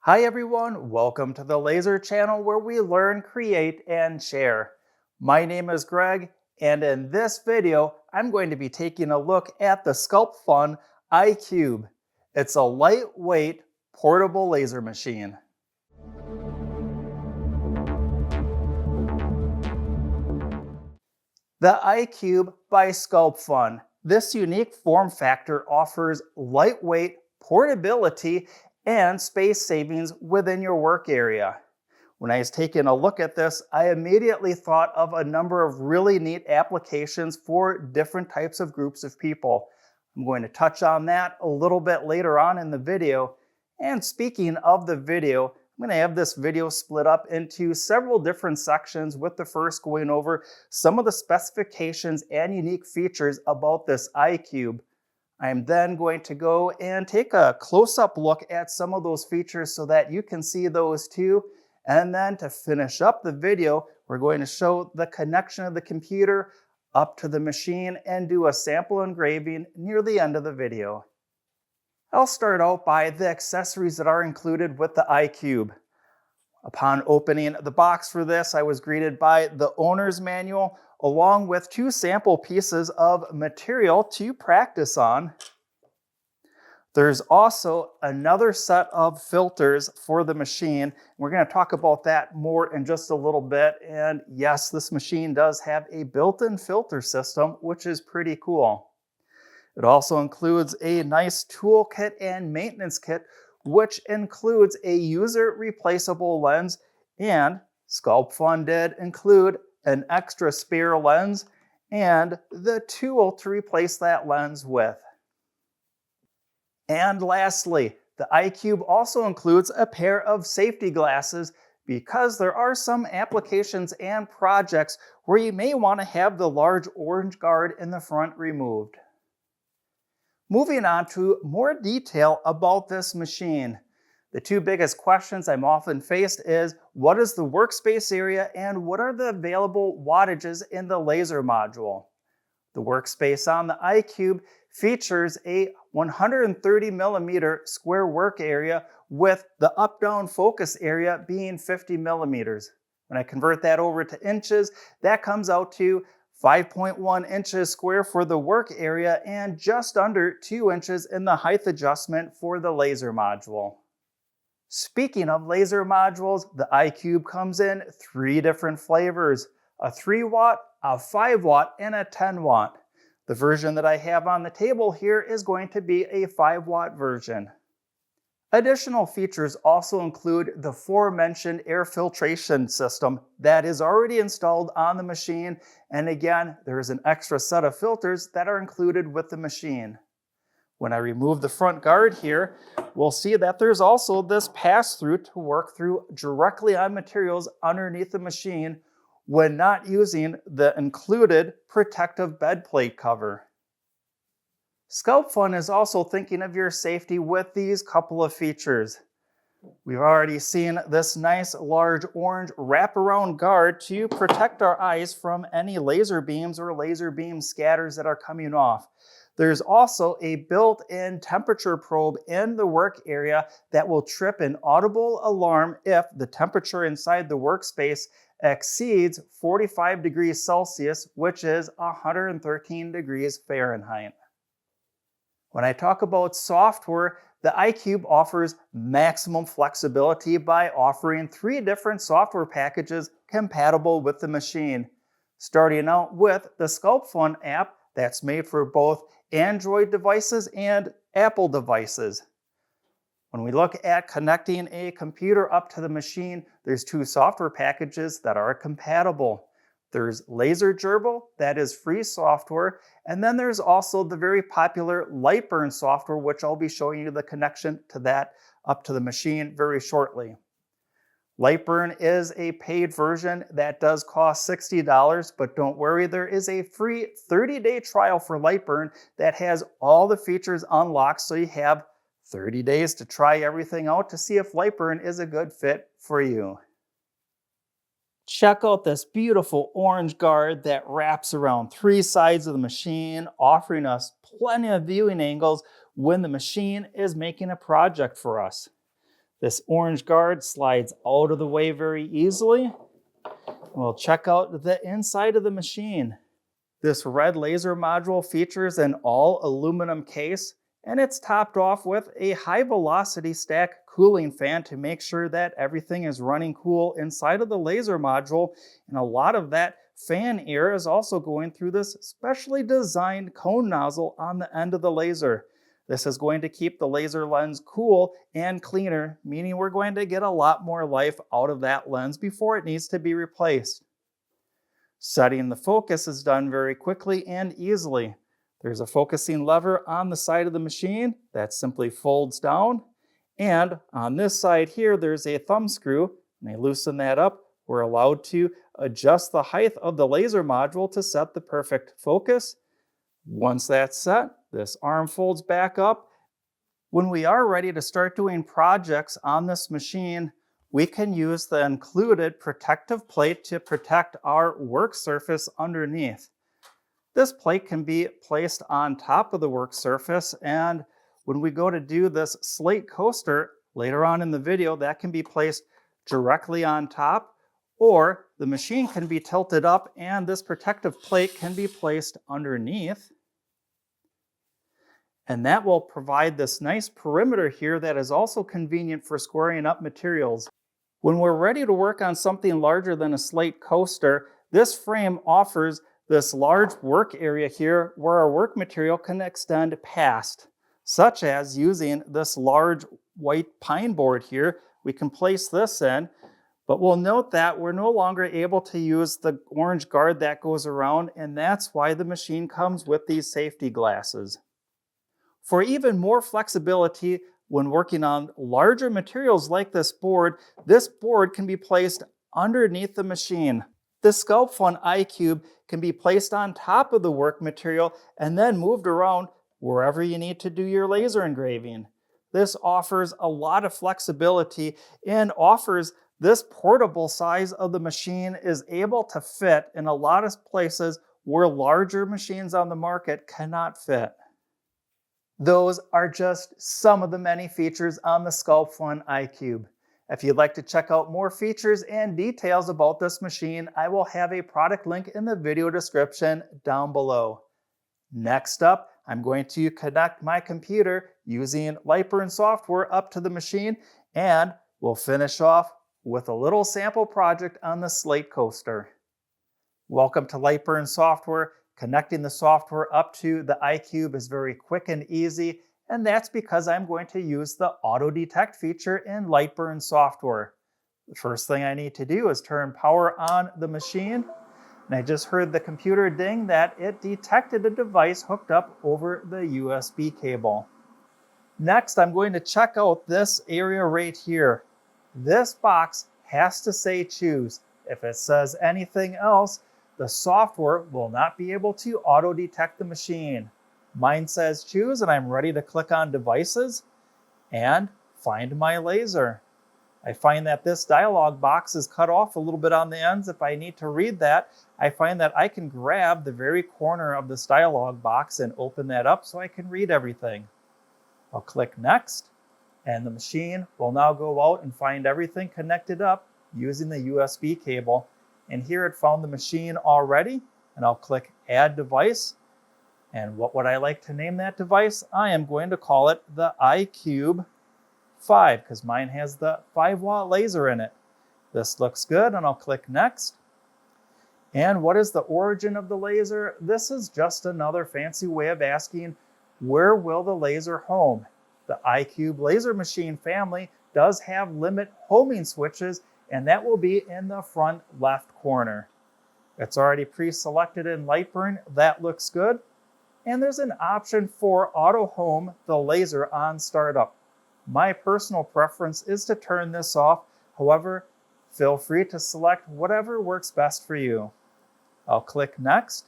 Hi everyone, welcome to the Laser channel where we learn, create, and share. My name is Greg, and in this video, I'm going to be taking a look at the Sculpfun iCube. It's a lightweight, portable laser machine. The iCube by Sculpfun. This unique form factor offers lightweight, portability, and space savings within your work area. When I was taking a look at this, I immediately thought of a number of really neat applications for different types of groups of people. I'm going to touch on that a little bit later on in the video. And speaking of the video, I'm going to have this video split up into several different sections, with the first going over some of the specifications and unique features about this iCube. I'm then going to go and take a close-up look at some of those features so that you can see those too. And then to finish up the video, we're going to show the connection of the computer up to the machine and do a sample engraving near the end of the video. I'll start out by the accessories that are included with the iCube. Upon opening the box for this, I was greeted by the owner's manual along with two sample pieces of material to practice on. There's also another set of filters for the machine. We're going to talk about that more in just a little bit. And yes, this machine does have a built-in filter system, which is pretty cool. It also includes a nice toolkit and maintenance kit, which includes a user replaceable lens, and Sculpfun did include an extra spare lens and the tool to replace that lens with. And lastly, the iCube also includes a pair of safety glasses because there are some applications and projects where you may want to have the large orange guard in the front removed. Moving on to more detail about this machine. The two biggest questions I'm often faced is, what is the workspace area and what are the available wattages in the laser module? The workspace on the iCube features a 130 millimeter square work area, with the up-down focus area being 50 millimeters. When I convert that over to inches, that comes out to 5.1 inches square for the work area and just under 2 inches in the height adjustment for the laser module. Speaking of laser modules, the iCube comes in 3 different flavors: a 3 watt, a 5 watt, and a 10 watt. The version that I have on the table here is going to be a 5 watt version. Additional features also include the aforementioned air filtration system that is already installed on the machine, and again, there is an extra set of filters that are included with the machine. When I remove the front guard here, we'll see that there's also this pass-through to work through directly on materials underneath the machine when not using the included protective bed plate cover. Sculpfun is also thinking of your safety with these couple of features. We've already seen this nice large orange wraparound guard to protect our eyes from any laser beams or laser beam scatters that are coming off. There's also a built-in temperature probe in the work area that will trip an audible alarm if the temperature inside the workspace exceeds 45 degrees Celsius, which is 113 degrees Fahrenheit. When I talk about software, the iCube offers maximum flexibility by offering 3 different software packages compatible with the machine. Starting out with the Sculpfun app that's made for both Android devices and Apple devices. When we look at connecting a computer up to the machine, there's 2 software packages that are compatible. There's Laser Gerbil, that is free software, and then there's also the very popular Lightburn software, which I'll be showing you the connection to that up to the machine very shortly. Lightburn is a paid version that does cost $60, but don't worry, there is a free 30-day trial for Lightburn that has all the features unlocked, so you have 30 days to try everything out to see if Lightburn is a good fit for you. Check out this beautiful orange guard that wraps around 3 sides of the machine, offering us plenty of viewing angles when the machine is making a project for us. This orange guard slides out of the way very easily. We'll check out the inside of the machine. This red laser module features an all aluminum case, and it's topped off with a high velocity stack cooling fan to make sure that everything is running cool inside of the laser module. And a lot of that fan air is also going through this specially designed cone nozzle on the end of the laser. This is going to keep the laser lens cool and cleaner, meaning we're going to get a lot more life out of that lens before it needs to be replaced. Setting the focus is done very quickly and easily. There's a focusing lever on the side of the machine that simply folds down. And on this side here, there's a thumb screw. And I loosen that up. We're allowed to adjust the height of the laser module to set the perfect focus. Once that's set, this arm folds back up. When we are ready to start doing projects on this machine, we can use the included protective plate to protect our work surface underneath. This plate can be placed on top of the work surface, and when we go to do this slate coaster later on in the video, that can be placed directly on top, or the machine can be tilted up and this protective plate can be placed underneath. And that will provide this nice perimeter here that is also convenient for squaring up materials. When we're ready to work on something larger than a slate coaster, this frame offers this large work area here where our work material can extend past, such as using this large white pine board here. We can place this in, but we'll note that we're no longer able to use the orange guard that goes around, and that's why the machine comes with these safety glasses. For even more flexibility when working on larger materials like this board can be placed underneath the machine. The Sculpfun iCube can be placed on top of the work material and then moved around wherever you need to do your laser engraving. This offers a lot of flexibility and offers this portable size of the machine is able to fit in a lot of places where larger machines on the market cannot fit. Those are just some of the many features on the Sculpfun iCube. If you'd like to check out more features and details about this machine, I will have a product link in the video description down below. Next up, I'm going to connect my computer using Lightburn software up to the machine, and we'll finish off with a little sample project on the slate coaster. Welcome to Lightburn software. Connecting the software up to the iCube is very quick and easy, and that's because I'm going to use the auto detect feature in Lightburn software. The first thing I need to do is turn power on the machine, and I just heard the computer ding that it detected a device hooked up over the USB cable. Next, I'm going to check out this area right here. This box has to say choose. If it says anything else, the software will not be able to auto-detect the machine. Mine says choose, and I'm ready to click on devices and find my laser. I find that this dialog box is cut off a little bit on the ends. If I need to read that, I find that I can grab the very corner of this dialog box and open that up so I can read everything. I'll click next, and the machine will now go out and find everything connected up using the USB cable. And here it found the machine already, and I'll click Add Device. And what would I like to name that device? I am going to call it the iCube 5 because mine has the 5-watt laser in it. This looks good, and I'll click Next. And what is the origin of the laser? This is just another fancy way of asking, where will the laser home? The iCube laser machine family does have limit homing switches, and that will be in the front left corner. It's already pre-selected in Lightburn. That looks good. And there's an option for auto home the laser on startup. My personal preference is to turn this off. However, feel free to select whatever works best for you. I'll click Next.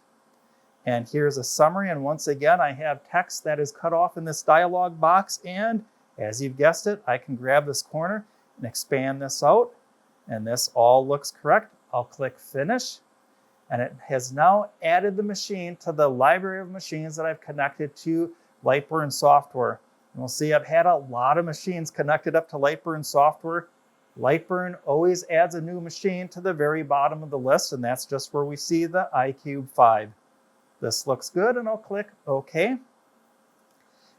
And here's a summary. And once again, I have text that is cut off in this dialog box. And as you've guessed it, I can grab this corner and expand this out. And this all looks correct. I'll click Finish. And it has now added the machine to the library of machines that I've connected to Lightburn software. You'll see I've had a lot of machines connected up to Lightburn software. Lightburn always adds a new machine to the very bottom of the list, and that's just where we see the iCube 5. This looks good, and I'll click OK.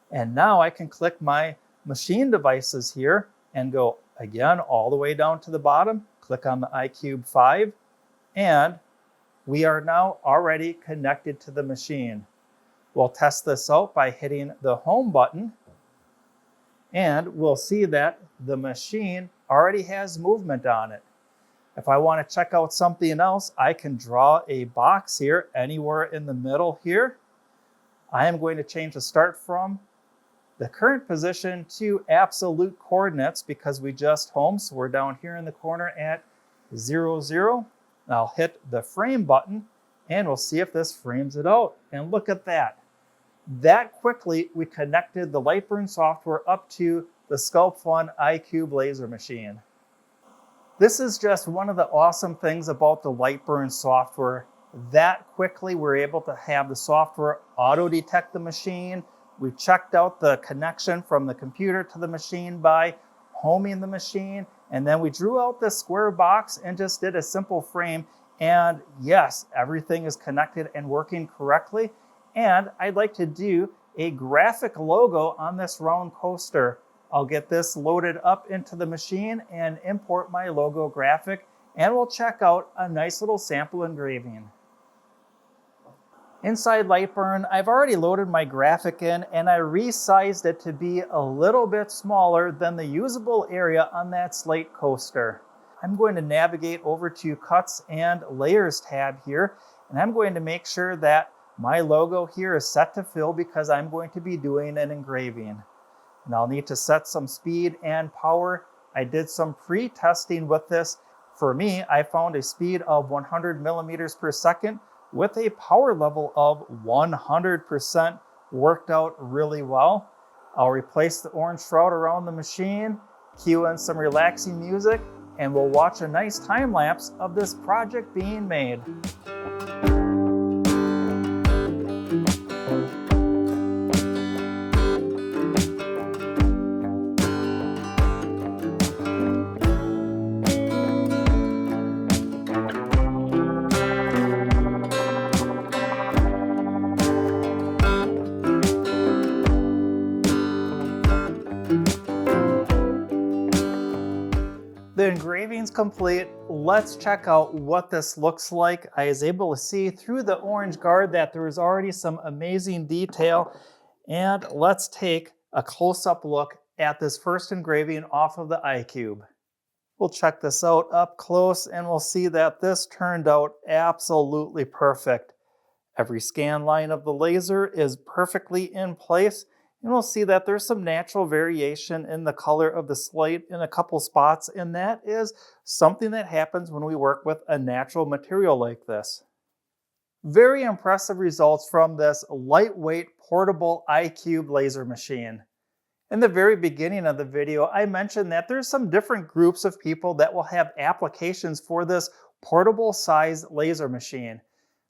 And now I can click my machine devices here and go again all the way down to the bottom, click on the iCube 5, and we are now already connected to the machine. We'll test this out by hitting the home button, and we'll see that the machine already has movement on it. If I want to check out something else, I can draw a box here anywhere in the middle here. I am going to change the start from the current position to absolute coordinates because we just home, so we're down here in the corner at 0, 0. I'll hit the frame button and we'll see if this frames it out. And look at that. That quickly we connected the Lightburn software up to the Sculpfun iCube laser machine. This is just one of the awesome things about the Lightburn software. That quickly we're able to have the software auto-detect the machine. We checked out the connection from the computer to the machine by homing the machine, and then we drew out this square box and just did a simple frame. And yes, everything is connected and working correctly. And I'd like to do a graphic logo on this round coaster. I'll get this loaded up into the machine and import my logo graphic, and we'll check out a nice little sample engraving. Inside Lightburn, I've already loaded my graphic in, and I resized it to be a little bit smaller than the usable area on that slate coaster. I'm going to navigate over to Cuts and Layers tab here, and I'm going to make sure that my logo here is set to fill because I'm going to be doing an engraving. And I'll need to set some speed and power. I did some pre-testing with this. For me, I found a speed of 100 millimeters per second with a power level of 100%. Worked out really well. I'll replace the orange shroud around the machine, cue in some relaxing music, and we'll watch a nice time lapse of this project being made. The engraving's complete. Let's check out what this looks like. I was able to see through the orange guard that there was already some amazing detail. And let's take a close-up look at this first engraving off of the iCube. We'll check this out up close and we'll see that this turned out absolutely perfect. Every scan line of the laser is perfectly in place. And we'll see that there's some natural variation in the color of the slate in a couple spots, and that is something that happens when we work with a natural material like this. Very impressive results from this lightweight portable iCube laser machine. In the very beginning of the video, I mentioned that there's some different groups of people that will have applications for this portable size laser machine.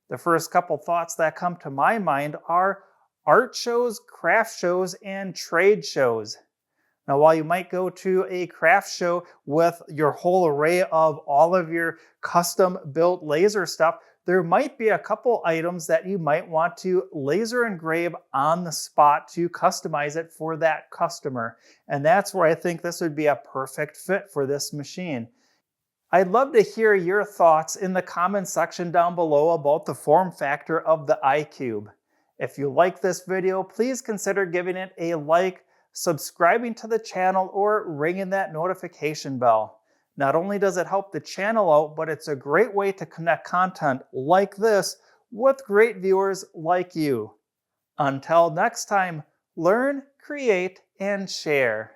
The first couple thoughts that come to my mind are art shows, craft shows, and trade shows. Now, while you might go to a craft show with your whole array of all of your custom built laser stuff, there might be a couple items that you might want to laser engrave on the spot to customize it for that customer. And that's where I think this would be a perfect fit for this machine. I'd love to hear your thoughts in the comments section down below about the form factor of the iCube. If you like this video, please consider giving it a like, subscribing to the channel, or ringing that notification bell. Not only does it help the channel out, but it's a great way to connect content like this with great viewers like you. Until next time, learn, create, and share.